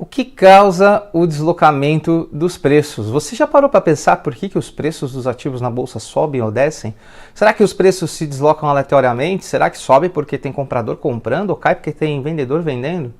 O que causa o deslocamento dos preços? Você já parou para pensar por que os preços dos ativos na bolsa sobem ou descem? Será que os preços se deslocam aleatoriamente? Será que sobe porque tem comprador comprando ou cai porque tem vendedor vendendo?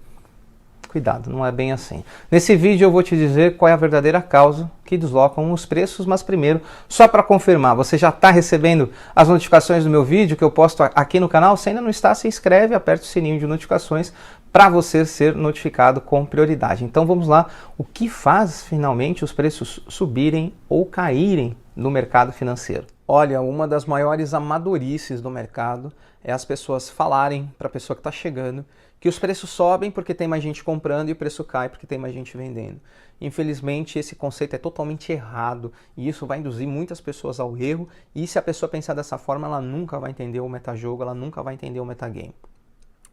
Cuidado, não é bem assim. Nesse vídeo eu vou te dizer qual é a verdadeira causa que deslocam os preços, mas primeiro, só para confirmar, você já está recebendo as notificações do meu vídeo que eu posto aqui no canal? Se ainda não está, se inscreve, aperta o sininho de notificações para você ser notificado com prioridade. Então vamos lá, o que faz finalmente os preços subirem ou caírem no mercado financeiro? Olha, uma das maiores amadorices do mercado é as pessoas falarem para a pessoa que está chegando que os preços sobem porque tem mais gente comprando e o preço cai porque tem mais gente vendendo. Infelizmente, esse conceito é totalmente errado e isso vai induzir muitas pessoas ao erro, e se a pessoa pensar dessa forma, ela nunca vai entender o metajogo, ela nunca vai entender o metagame.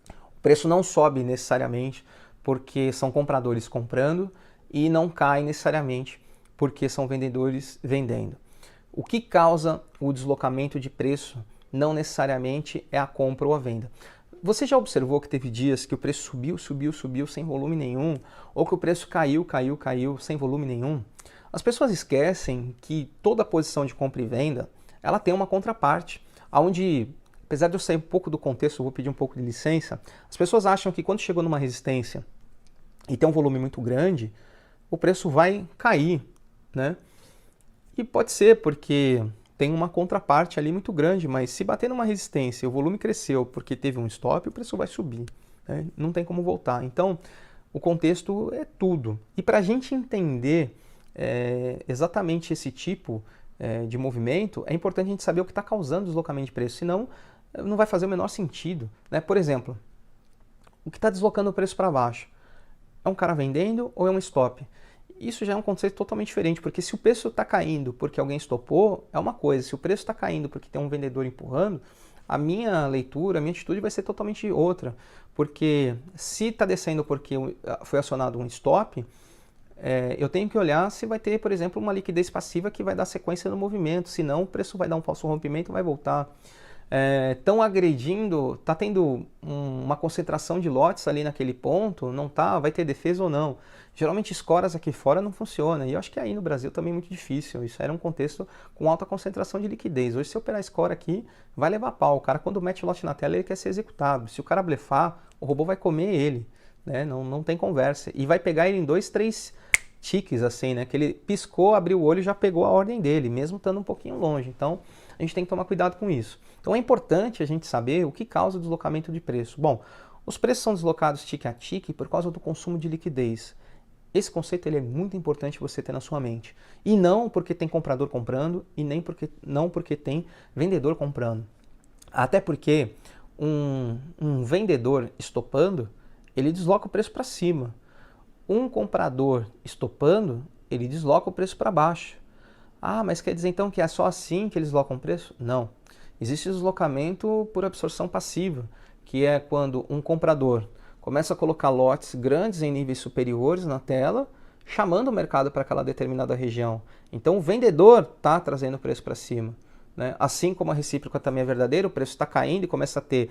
O preço não sobe necessariamente porque são compradores comprando e não cai necessariamente porque são vendedores vendendo. O que causa o deslocamento de preço não necessariamente é a compra ou a venda. Você já observou que teve dias que o preço subiu sem volume nenhum, ou que o preço caiu sem volume nenhum? As pessoas esquecem que toda posição de compra e venda, ela tem uma contraparte, onde, apesar de eu sair um pouco do contexto, eu vou pedir um pouco de licença, as pessoas acham que quando chegou numa resistência e tem um volume muito grande, o preço vai cair, né? E pode ser porque tem uma contraparte ali muito grande, mas se bater numa resistência e o volume cresceu porque teve um stop, o preço vai subir, né? Não tem como voltar. Então, o contexto é tudo. E para a gente entender exatamente esse tipo de movimento, é importante a gente saber o que está causando o deslocamento de preço, senão não vai fazer o menor sentido, né? Por exemplo, o que está deslocando o preço para baixo? É um cara vendendo ou é um stop? Isso já é um conceito totalmente diferente, porque se o preço está caindo porque alguém estopou, é uma coisa. Se o preço está caindo porque tem um vendedor empurrando, a minha leitura, a minha atitude vai ser totalmente outra. Porque se está descendo porque foi acionado um stop, eu tenho que olhar se vai ter, por exemplo, uma liquidez passiva que vai dar sequência no movimento. Senão o preço vai dar um falso rompimento e vai voltar. Estão agredindo, está tendo uma concentração de lotes ali naquele ponto, não tá, vai ter defesa ou não. Geralmente escoras aqui fora não funciona, e eu acho que aí no Brasil também é muito difícil. Isso era um contexto com alta concentração de liquidez. Hoje, se operar escora aqui, vai levar pau. O cara, quando mete o lote na tela, ele quer ser executado. Se o cara blefar, o robô vai comer ele, né? Não tem conversa. E vai pegar ele em 2, 3 tiques, assim, né? Que ele piscou, abriu o olho e já pegou a ordem dele, mesmo estando um pouquinho longe. Então, a gente tem que tomar cuidado com isso. Então, é importante a gente saber o que causa o deslocamento de preço. Bom, os preços são deslocados tique a tique por causa do consumo de liquidez. Esse conceito ele é muito importante você ter na sua mente. E não porque tem comprador comprando e nem porque tem vendedor comprando. Até porque um vendedor estopando, ele desloca o preço para cima. Um comprador estopando, ele desloca o preço para baixo. Ah, mas quer dizer então que é só assim que eles deslocam o preço? Não. Existe deslocamento por absorção passiva, que é quando um comprador começa a colocar lotes grandes em níveis superiores na tela, chamando o mercado para aquela determinada região. Então o vendedor está trazendo o preço para cima, né? Assim como a recíproca também é verdadeira, o preço está caindo e começa a ter,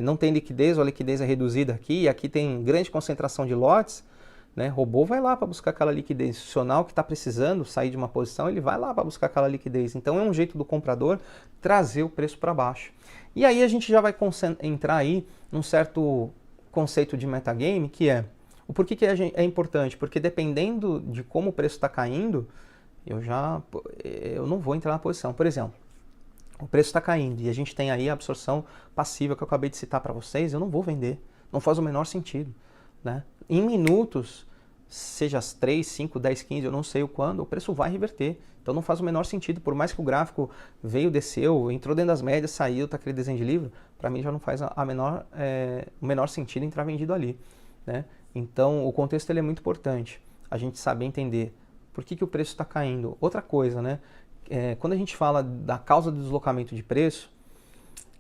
não tem liquidez ou a liquidez é reduzida aqui, e aqui tem grande concentração de lotes, né? Robô vai lá para buscar aquela liquidez. Institucional que está precisando sair de uma posição, ele vai lá para buscar aquela liquidez. Então é um jeito do comprador trazer o preço para baixo. E aí a gente já vai entrar aí num certo conceito de metagame, que é o porquê que é importante, porque dependendo de como o preço está caindo, eu não vou entrar na posição. Por exemplo, o preço está caindo e a gente tem aí a absorção passiva que eu acabei de citar para vocês, eu não vou vender, não faz o menor sentido, né? Em minutos, seja as 3, 5, 10, 15, eu não sei o quando, o preço vai reverter. Então não faz o menor sentido, por mais que o gráfico veio, desceu, entrou dentro das médias, saiu, tá aquele desenho de livro, para mim já não faz o menor sentido entrar vendido ali, né? Então o contexto ele é muito importante, a gente saber entender por que o preço está caindo. Outra coisa, né? Quando a gente fala da causa do deslocamento de preço,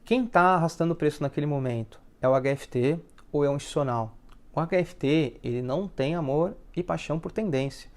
quem está arrastando o preço naquele momento? É o HFT ou é um institucional? O HFT ele não tem amor e paixão por tendência.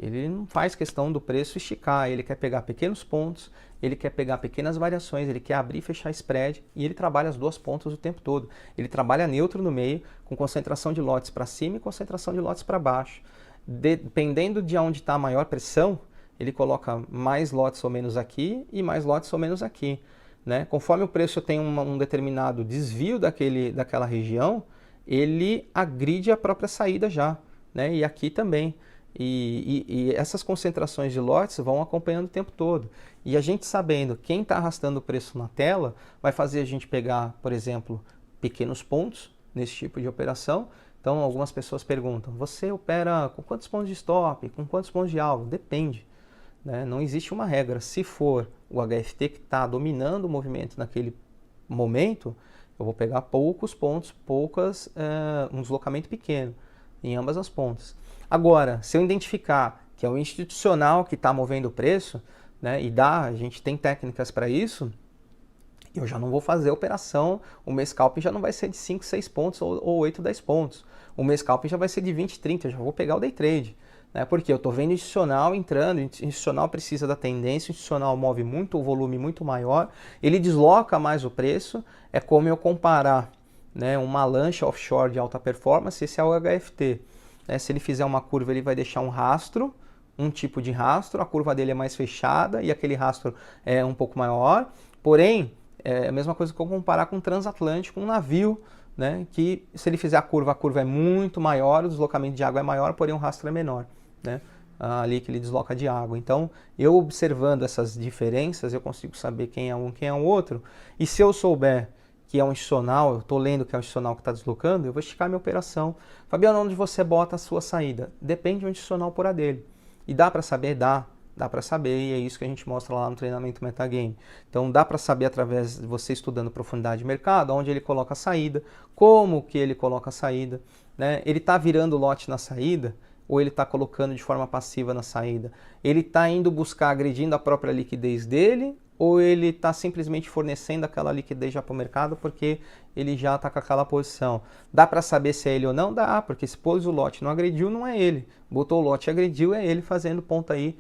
Ele não faz questão do preço esticar, ele quer pegar pequenos pontos, ele quer pegar pequenas variações, ele quer abrir e fechar spread e ele trabalha as duas pontas o tempo todo. Ele trabalha neutro no meio, com concentração de lotes para cima e concentração de lotes para baixo. Dependendo de onde está a maior pressão, ele coloca mais lotes ou menos aqui e mais lotes ou menos aqui. Né? Conforme o preço tem um determinado desvio daquela região, ele agride a própria saída já. Né? E aqui também. E essas concentrações de lotes vão acompanhando o tempo todo. E a gente sabendo quem está arrastando o preço na tela, vai fazer a gente pegar, por exemplo, pequenos pontos nesse tipo de operação. Então, algumas pessoas perguntam, você opera com quantos pontos de stop, com quantos pontos de alvo? Depende. Né? Não existe uma regra. Se for o HFT que está dominando o movimento naquele momento, eu vou pegar poucos pontos, um deslocamento pequeno em ambas as pontas. Agora, se eu identificar que é o institucional que está movendo o preço, né, a gente tem técnicas para isso, eu já não vou fazer a operação, o meu scalping já não vai ser de 5, 6 pontos ou 8, 10 pontos. O meu scalping já vai ser de 20, 30, eu já vou pegar o day trade. Né, porque eu estou vendo institucional entrando, o institucional precisa da tendência, o institucional move muito, o volume muito maior, ele desloca mais o preço, é como eu comparar, né, uma lancha offshore de alta performance, esse é o HFT. Se ele fizer uma curva, ele vai deixar um rastro, um tipo de rastro, a curva dele é mais fechada e aquele rastro é um pouco maior. Porém, é a mesma coisa que eu comparar com um transatlântico, um navio, né, que se ele fizer a curva é muito maior, o deslocamento de água é maior, porém o rastro é menor. Né, ali que ele desloca de água. Então, eu observando essas diferenças, eu consigo saber quem é um, quem é o outro. E se eu souber que é um institucional, eu estou lendo que é um institucional que está deslocando, eu vou esticar minha operação. Fabiano, onde você bota a sua saída? Depende do institucional por a dele. E dá para saber? Dá para saber, e é isso que a gente mostra lá no treinamento Metagame. Então dá para saber através de você estudando profundidade de mercado, onde ele coloca a saída, como que ele coloca a saída. Né? Ele está virando lote na saída, ou ele está colocando de forma passiva na saída? Ele está indo buscar, agredindo a própria liquidez dele, ou ele está simplesmente fornecendo aquela liquidez já para o mercado porque ele já está com aquela posição? Dá para saber se é ele ou não? Dá, porque se pôs o lote não agrediu, não é ele. Botou o lote e agrediu, é ele fazendo ponta aí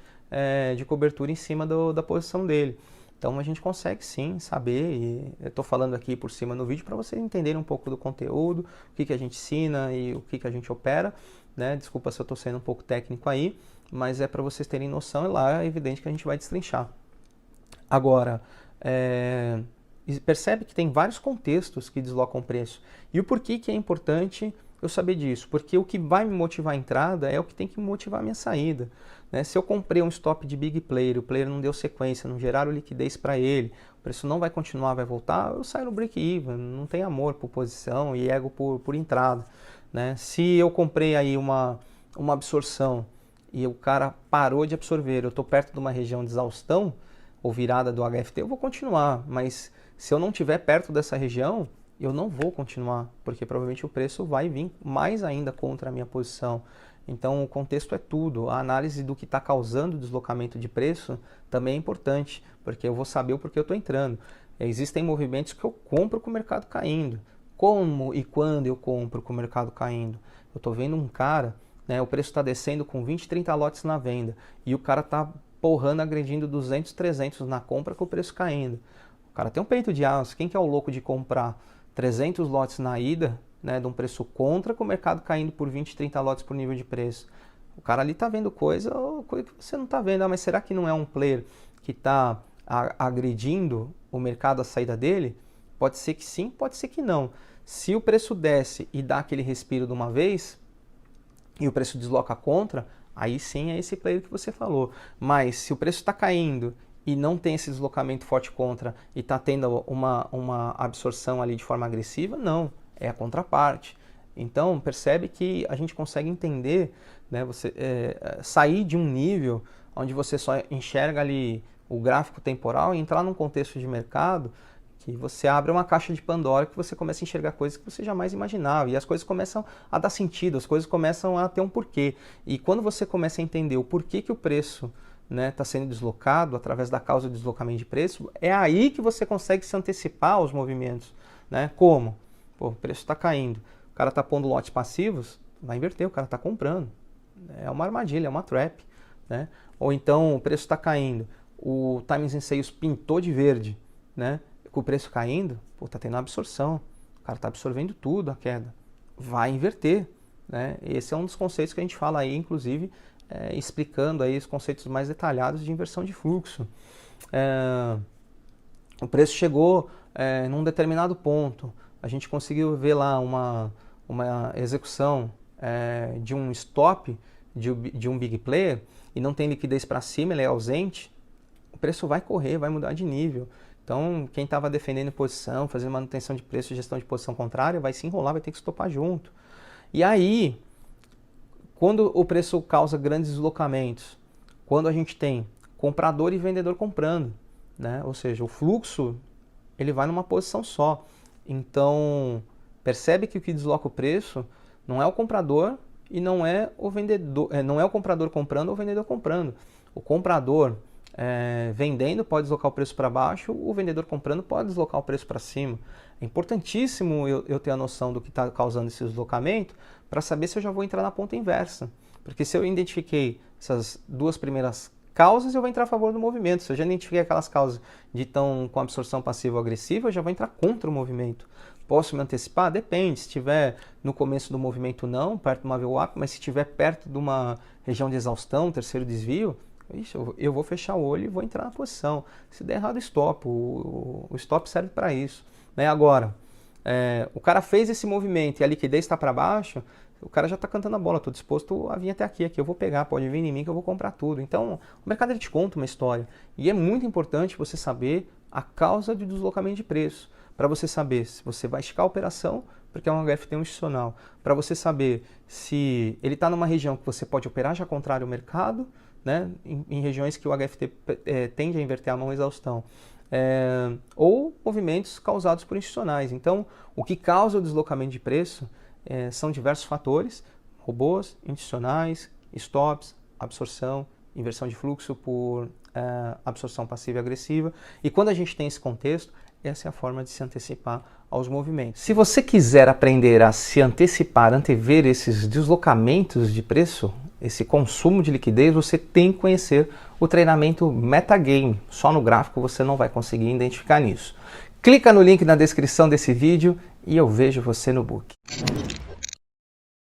de cobertura em cima da posição dele. Então a gente consegue sim saber, e eu estou falando aqui por cima no vídeo para vocês entenderem um pouco do conteúdo, o que a gente ensina e o que a gente opera. Né? Desculpa se eu estou sendo um pouco técnico aí, mas é para vocês terem noção, e lá é evidente que a gente vai destrinchar. Agora, percebe que tem vários contextos que deslocam o preço. E o porquê que é importante eu saber disso? Porque o que vai me motivar a entrada é o que tem que motivar a minha saída. Né? Se eu comprei um stop de big player, o player não deu sequência, não geraram liquidez para ele, o preço não vai continuar, vai voltar, eu saio no break-even, não tem amor por posição e ego por entrada. Né? Se eu comprei aí uma absorção e o cara parou de absorver, eu estou perto de uma região de exaustão, ou virada do HFT, eu vou continuar, mas se eu não estiver perto dessa região, eu não vou continuar, porque provavelmente o preço vai vir mais ainda contra a minha posição. Então o contexto é tudo, a análise do que está causando o deslocamento de preço também é importante, porque eu vou saber o porquê eu estou entrando. Existem movimentos que eu compro com o mercado caindo. Como e quando eu compro com o mercado caindo? Eu estou vendo um cara, né, o preço está descendo com 20, 30 lotes na venda, e o cara está porrando, agredindo 200, 300 na compra com o preço caindo. O cara tem um peito de aço. Quem que é o louco de comprar 300 lotes na ida, né, de um preço contra, com o mercado caindo por 20, 30 lotes por nível de preço? O cara ali está vendo coisa que você não está vendo. Mas será que não é um player que está agredindo o mercado à saída dele? Pode ser que sim, pode ser que não. Se o preço desce e dá aquele respiro de uma vez, e o preço desloca contra, aí sim é esse player que você falou. Mas se o preço está caindo e não tem esse deslocamento forte contra e está tendo uma absorção ali de forma agressiva, não, é a contraparte. Então percebe que a gente consegue entender, né, sair de um nível onde você só enxerga ali o gráfico temporal e entrar num contexto de mercado que você abre uma caixa de Pandora, que você começa a enxergar coisas que você jamais imaginava. E as coisas começam a dar sentido, as coisas começam a ter um porquê. E quando você começa a entender o porquê que o preço está sendo deslocado, através da causa do deslocamento de preço, é aí que você consegue se antecipar aos movimentos. Né? Como? Pô, o preço está caindo, o cara está pondo lotes passivos, vai inverter, o cara está comprando. É uma armadilha, é uma trap. né? Ou então o preço está caindo, o Timings and Sales pintou de verde, né? Com o preço caindo, está tendo absorção, o cara está absorvendo tudo, a queda. Vai inverter, né? Esse é um dos conceitos que a gente fala aí, inclusive, explicando aí os conceitos mais detalhados de inversão de fluxo. O preço chegou num determinado ponto, a gente conseguiu ver lá uma execução de um stop de um big player e não tem liquidez para cima, ele é ausente, o preço vai correr, vai mudar de nível. Então, quem estava defendendo posição, fazendo manutenção de preço, gestão de posição contrária, vai se enrolar, vai ter que estopar junto. E aí, quando o preço causa grandes deslocamentos, quando a gente tem comprador e vendedor comprando, né? Ou seja, o fluxo ele vai numa posição só. Então, percebe que o que desloca o preço não é o comprador e não é o vendedor, não é o comprador comprando ou o vendedor comprando. O comprador vendendo pode deslocar o preço para baixo, o vendedor comprando pode deslocar o preço para cima. É importantíssimo eu ter a noção do que está causando esse deslocamento para saber se eu já vou entrar na ponta inversa. Porque se eu identifiquei essas duas primeiras causas, eu vou entrar a favor do movimento. Se eu já identifiquei aquelas causas de estão com absorção passiva ou agressiva, eu já vou entrar contra o movimento. Posso me antecipar? Depende. Se estiver no começo do movimento, não, perto de uma VWAP, mas se estiver perto de uma região de exaustão, terceiro desvio, eu vou fechar o olho e vou entrar na posição. Se der errado, stop. O stop serve para isso. Né? Agora, o cara fez esse movimento e a liquidez está para baixo, o cara já está cantando a bola, estou disposto a vir até aqui eu vou pegar, pode vir em mim que eu vou comprar tudo. Então, o mercado ele te conta uma história. E é muito importante você saber a causa do deslocamento de preço, para você saber se você vai esticar a operação, porque é um HFT institucional, para você saber se ele está numa região que você pode operar já contrário ao mercado, né? Em regiões que o HFT tende a inverter a mão exaustão. Ou movimentos causados por institucionais. Então, o que causa o deslocamento de preço são diversos fatores: robôs, institucionais, stops, absorção, inversão de fluxo por absorção passiva e agressiva. E quando a gente tem esse contexto, essa é a forma de se antecipar aos movimentos. Se você quiser aprender a se antecipar, antever esses deslocamentos de preço, esse consumo de liquidez, você tem que conhecer o treinamento Metagame. Só no gráfico você não vai conseguir identificar nisso. Clica no link na descrição desse vídeo e eu vejo você no book.